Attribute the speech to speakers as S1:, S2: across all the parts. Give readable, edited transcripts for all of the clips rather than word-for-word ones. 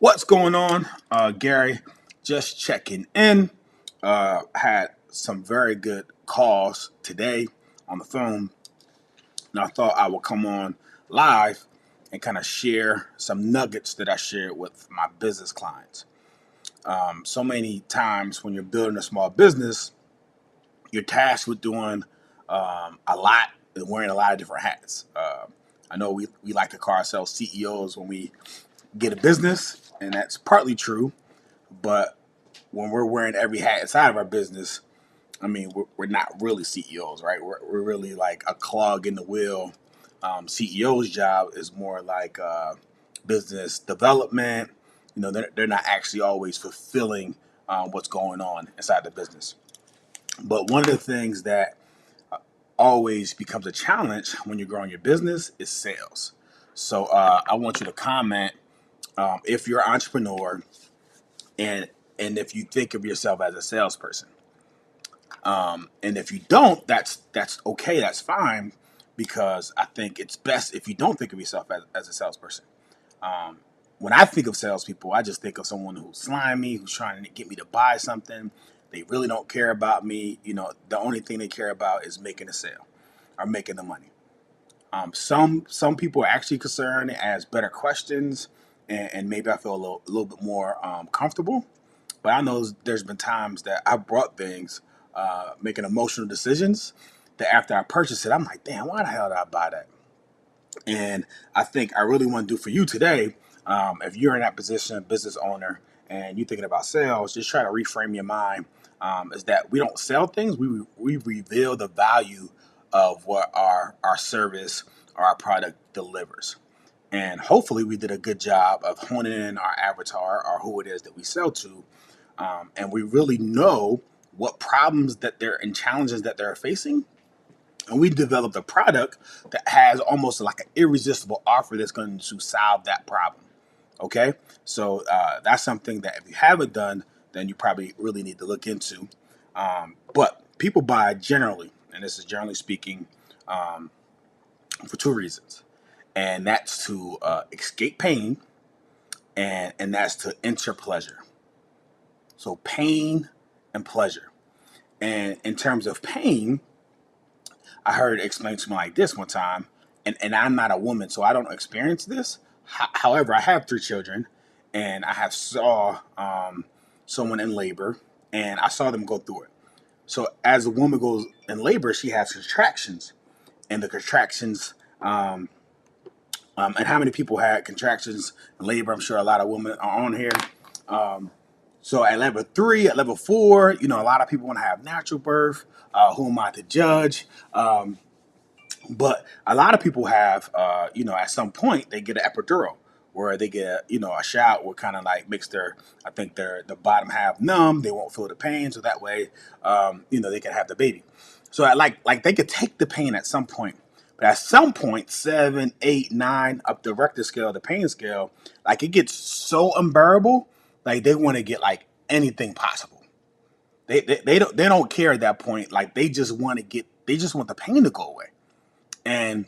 S1: What's going on? Gary, just checking in. Had some very good calls today on the phone, and I thought I would come on live and kind of share some nuggets that I shared with my business clients. So many times when you're building a small business, you're tasked with doing a lot and wearing a lot of different hats. I know we like to call ourselves CEOs when we get a business, and that's partly true. But when we're wearing every hat inside of our business, I mean, we're not really CEOs, right? We're really like a clog in the wheel. CEO's job is more like business development. They're not actually always fulfilling what's going on inside the business. But one of the things that always becomes a challenge when you're growing your business is sales. So I want you to comment if you're an entrepreneur and if you think of yourself as a salesperson. And if you don't, that's okay. That's fine, because I think it's best if you don't think of yourself as a salesperson. Um, when I think of salespeople, I just think of someone who's slimy, who's trying to get me to buy something. They really don't care about me. The only thing they care about is making a sale or making the money. Some people are actually concerned as better questions, and maybe I feel a little bit more comfortable. But I know there's been times that I brought things, making emotional decisions, that after I purchased it, I'm like, damn, why the hell did I buy that? And I think I really want to do for you today, if you're in that position, business owner, and you're thinking about sales, just try to reframe your mind. Is that we don't sell things, we reveal the value of what our service or our product delivers. And hopefully, we did a good job of honing in our avatar or who it is that we sell to, and we really know what problems that they're and challenges that they're facing, and we developed a product that has almost like an irresistible offer that's going to solve that problem. Okay, so that's something that if you haven't done, then you probably really need to look into. But people buy generally, and this is generally speaking, um, for two reasons, and that's to escape pain, and that's to enter pleasure. So pain and pleasure. And in terms of pain, I heard it explained to me like this one time, and I'm not a woman, so I don't experience this. However, I have three children, and I have saw someone in labor, and I saw them go through it. So as a woman goes in labor, she has contractions, and the contractions. And how many people had contractions in labor? I'm sure a lot of women are on here. Um, so at level 3, at level 4, a lot of people want to have natural birth. Who am I to judge? But a lot of people have, at some point they get an epidural where they get, a shot where kind of like makes I think the bottom half numb. They won't feel the pain, so that way, they can have the baby. So like they could take the pain at some point, but at some point, 7, 8, 9 up the Richter scale, the pain scale, like it gets so unbearable, like they want to get like anything possible. They don't care at that point. Like they just want the pain to go away. And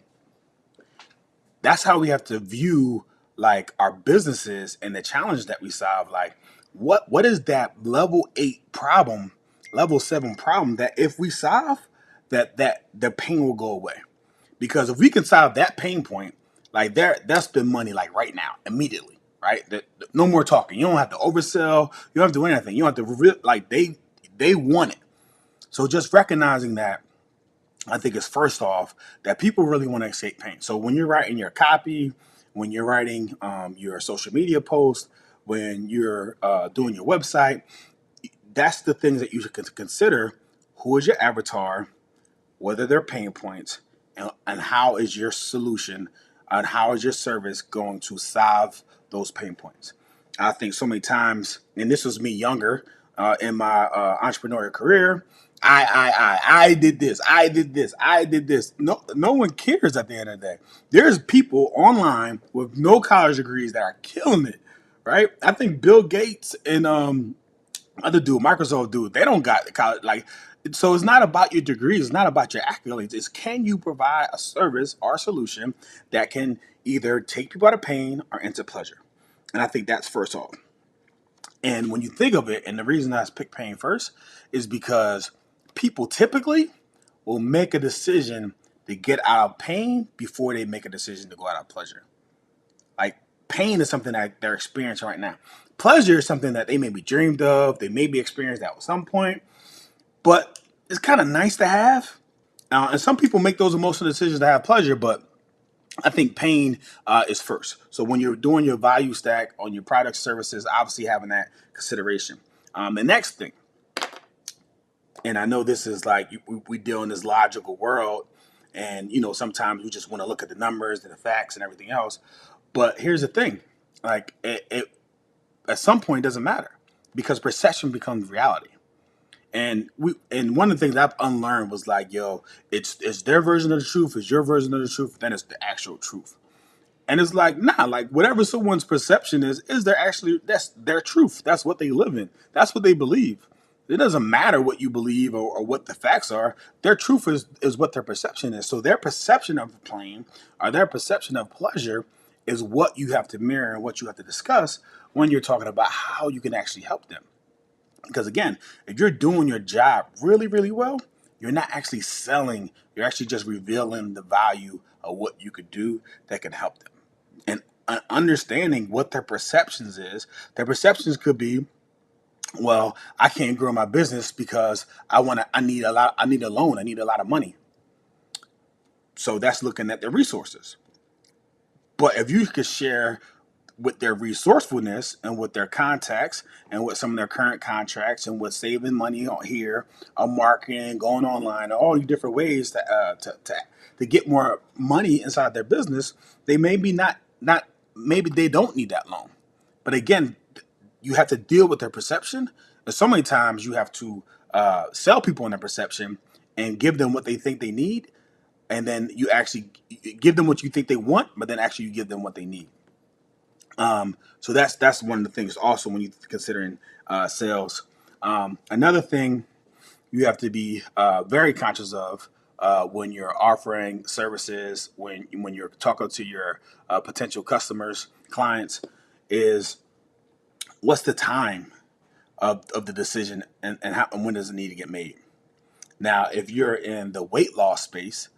S1: that's how we have to view like our businesses and the challenges that we solve. Like what is that level 8 problem, level 7 problem that if we solve, that the pain will go away? Because if we can solve that pain point, like that's the money like right now, immediately, right? No more talking. You don't have to oversell. You don't have to do anything. You don't have to like they want it. So just recognizing that, I think is first off that people really want to escape pain. So when you're writing your copy, when you're writing your social media post, when you're doing your website, that's the things that you should consider. Who is your avatar? What are their pain points? And how is your solution and how is your service going to solve those pain points? I think so many times, and this was me younger in my entrepreneurial career. I did this. I did this. I did this. No one cares at the end of the day. There's people online with no college degrees that are killing it, right? I think Bill Gates and other dude, Microsoft dude, they don't got college. Like, so it's not about your degrees. It's not about your accolades. It's can you provide a service or a solution that can either take people out of pain or into pleasure? And I think that's first off. And when you think of it, and the reason I pick pain first is because people typically will make a decision to get out of pain before they make a decision to go out of pleasure. Like, pain is something that they're experiencing right now. Pleasure is something that they may be dreamed of, they may be experienced at some point, but it's kind of nice to have. And some people make those emotional decisions to have pleasure, but I think pain is first. So when you're doing your value stack on your products, services, obviously having that consideration. The next thing, and I know this is like we deal in this logical world, and sometimes we just want to look at the numbers and the facts and everything else. But here's the thing, like it at some point it doesn't matter because perception becomes reality. And one of the things I've unlearned was like, yo, it's their version of the truth, it's your version of the truth, then it's the actual truth. And it's like, nah, like whatever someone's perception is their actually that's their truth. That's what they live in. That's what they believe. It doesn't matter what you believe or what the facts are. Their truth is what their perception is. So their perception of pain or their perception of pleasure is what you have to mirror and what you have to discuss when you're talking about how you can actually help them. Because again, if you're doing your job really, really well, you're not actually selling, you're actually just revealing the value of what you could do that can help them. And understanding what their perceptions is, their perceptions could be, well, I can't grow my business because I need I need a loan, I need a lot of money. So that's looking at their resources. But if you could share with their resourcefulness and with their contacts and with some of their current contracts and with saving money on here, on marketing, going online, all these different ways to get more money inside their business, they may be not maybe they don't need that loan. But again, you have to deal with their perception. And so many times you have to sell people on their perception and give them what they think they need, and then you actually give them what you think they want, but then actually you give them what they need. So that's one of the things also when you're considering sales. Another thing you have to be very conscious of when you're offering services, when you're talking to your potential customers, clients, is what's the time of the decision and when does it need to get made? Now, if you're in the weight loss space,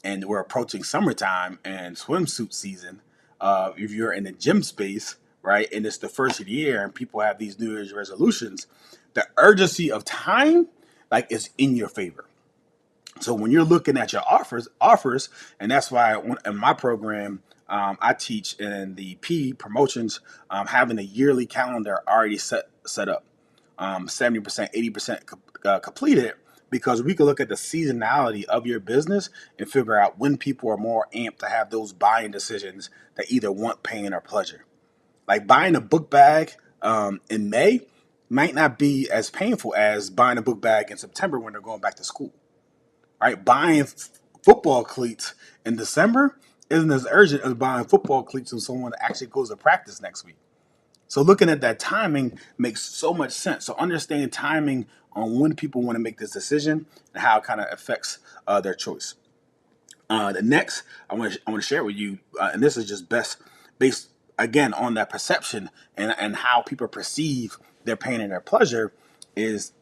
S1: and we're approaching summertime and swimsuit season, if you're in the gym space, right, and it's the first of the year and people have these New Year's resolutions, the urgency of time, like, is in your favor. So when you're looking at your offers, and that's why in my program, I teach in the P promotions, having a yearly calendar already set up, 70%, 80% completed, because we can look at the seasonality of your business and figure out when people are more amped to have those buying decisions that either want pain or pleasure. Like buying a book bag in May might not be as painful as buying a book bag in September when they're going back to school. Right? Buying football cleats in December isn't as urgent as buying football cleats when someone actually goes to practice next week. So looking at that timing makes so much sense. So understanding timing on when people want to make this decision and how it kind of affects their choice. The next I want to share with you, and this is just best based again on that perception and how people perceive their pain and their pleasure, is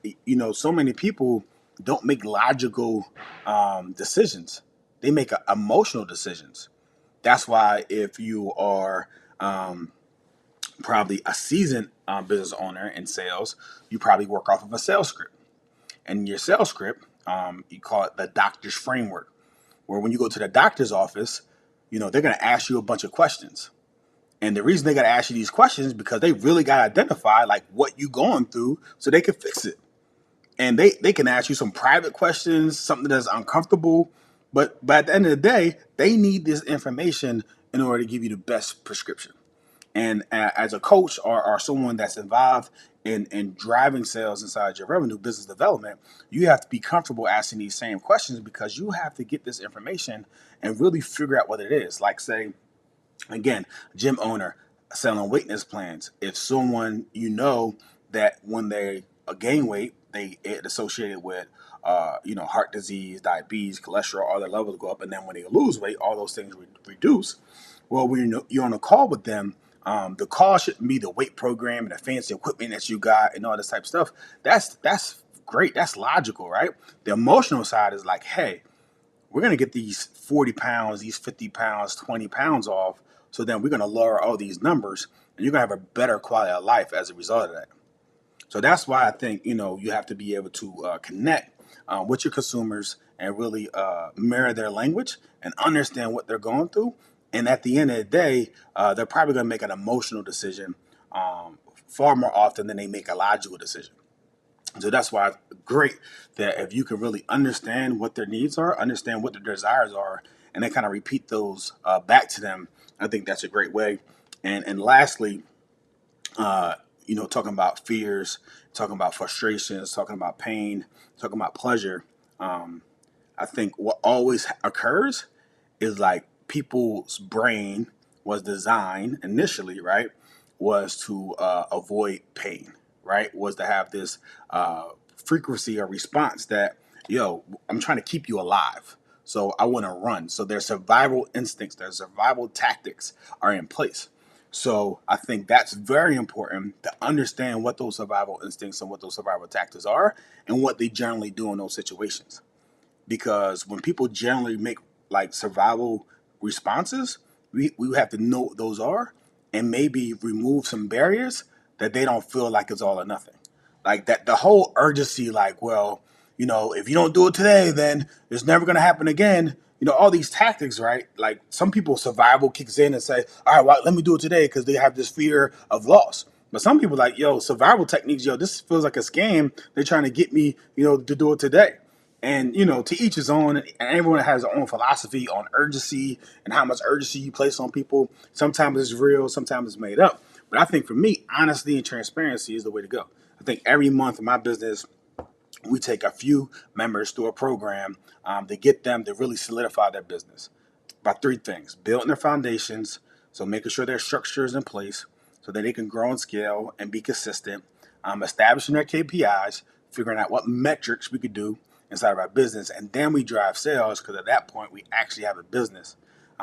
S1: so many people don't make logical decisions; they make emotional decisions. That's why if you are probably a seasoned business owner in sales, you probably work off of a sales script. And your sales script, you call it the doctor's framework, where when you go to the doctor's office, they're going to ask you a bunch of questions. And the reason they got to ask you these questions is because they really got to identify like what you going through so they can fix it. And they can ask you some private questions, something that's uncomfortable. But at the end of the day, they need this information in order to give you the best prescription. And as a coach or someone that's involved in driving sales inside your revenue business development, you have to be comfortable asking these same questions because you have to get this information and really figure out what it is. Like, say, again, gym owner selling weight loss plans. If someone that when they gain weight, it associated with heart disease, diabetes, cholesterol, all their levels go up, and then when they lose weight, all those things reduce. Well, when you're on a call with them, The cost shouldn't be the weight program and the fancy equipment that you got and all this type of stuff. That's great. That's logical, right? The emotional side is like, hey, we're going to get these 40 pounds, these 50 pounds, 20 pounds off. So then we're going to lower all these numbers and you're going to have a better quality of life as a result of that. So that's why I think, you have to be able to connect with your consumers and really mirror their language and understand what they're going through. And at the end of the day, they're probably going to make an emotional decision far more often than they make a logical decision. So that's why it's great that if you can really understand what their needs are, understand what their desires are, and then kind of repeat those back to them, I think that's a great way. And lastly, uh, talking about fears, talking about frustrations, talking about pain, talking about pleasure. Um, I think what always occurs is like people's brain was designed initially, right? Was to avoid pain, right? Was to have this frequency or response that, I'm trying to keep you alive. So I want to run. So their survival instincts, their survival tactics are in place. So I think that's very important to understand what those survival instincts and what those survival tactics are and what they generally do in those situations. Because when people generally make like survival responses, we have to know what those are and maybe remove some barriers that they don't feel like it's all or nothing. Like that, the whole urgency, like, well, if you don't do it today, then it's never going to happen again. All these tactics, right? Like some people, survival kicks in and say, all right, well, let me do it today because they have this fear of loss. But some people like, survival techniques, this feels like a scam. They're trying to get me, to do it today. And to each his own, and everyone has their own philosophy on urgency and how much urgency you place on people. Sometimes it's real, sometimes it's made up. But I think for me, honesty and transparency is the way to go. I think every month in my business, we take a few members through a program to get them to really solidify their business by three things: building their foundations, so making sure their structure is in place so that they can grow and scale and be consistent, establishing their KPIs, figuring out what metrics we could do inside of our business, and then we drive sales because at that point we actually have a business.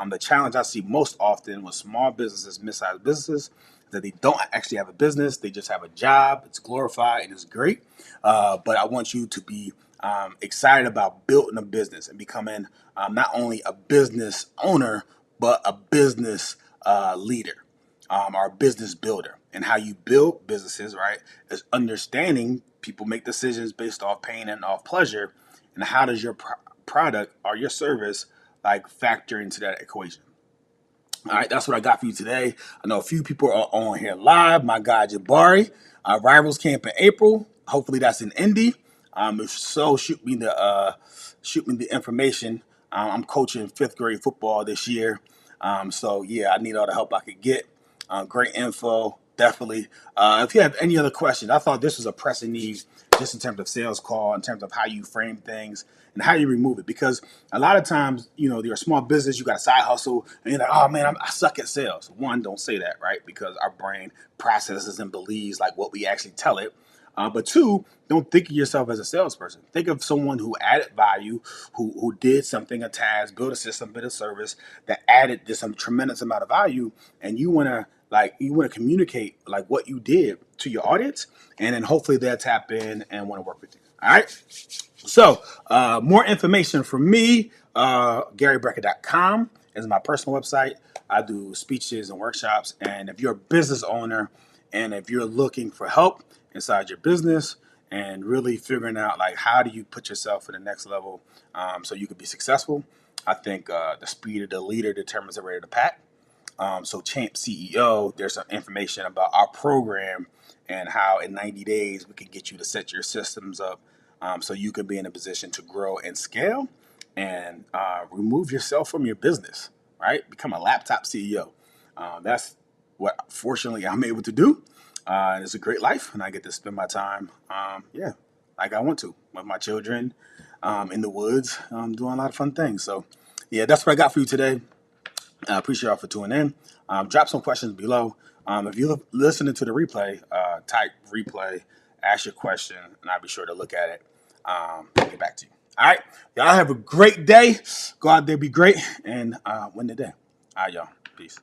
S1: The challenge I see most often with small businesses, mid-sized businesses, is that they don't actually have a business. They just have a job. It's glorified and it's great. But I want you to be excited about building a business and becoming not only a business owner, but a business leader or a business builder. And how you build businesses, right, is understanding people make decisions based off pain and off pleasure. And how does your product or your service like factor into that equation? All right, that's what I got for you today. I know a few people are on here live. My guy Jabari, Rivals Camp in April. Hopefully that's in Indy. If so, shoot me the information. I'm coaching fifth grade football this year, so yeah, I need all the help I could get. Great info, definitely. If you have any other questions, I thought this was a pressing need, just in terms of sales call, in terms of how you frame things and how you remove it. Because a lot of times, you're a small business, you got a side hustle, and you're like, oh man, I suck at sales. One, don't say that, right? Because our brain processes and believes like what we actually tell it. But two, don't think of yourself as a salesperson. Think of someone who added value, who did something, a task, built a system, built a service that added just some tremendous amount of value, and you want to communicate like what you did to your audience, and then hopefully they'll tap in and want to work with you. All right. So more information from me, GaryBrackett.com is my personal website. I do speeches and workshops. And if you're a business owner and if you're looking for help inside your business and really figuring out like how do you put yourself in the next level so you could be successful, I think the speed of the leader determines the rate of the pack. So Champ CEO, there's some information about our program and how in 90 days we can get you to set your systems up so you can be in a position to grow and scale and remove yourself from your business, right? Become a laptop CEO. That's what fortunately I'm able to do. It's a great life and I get to spend my time, like I want to with my children in the woods, doing a lot of fun things. So yeah, that's what I got for you today. I appreciate y'all for tuning in. Drop some questions below. If you're listening to the replay, type replay, ask your question, and I'll be sure to look at it and get back to you. All right. Y'all have a great day. Go out there, be great, and win the day. All right, y'all. Peace.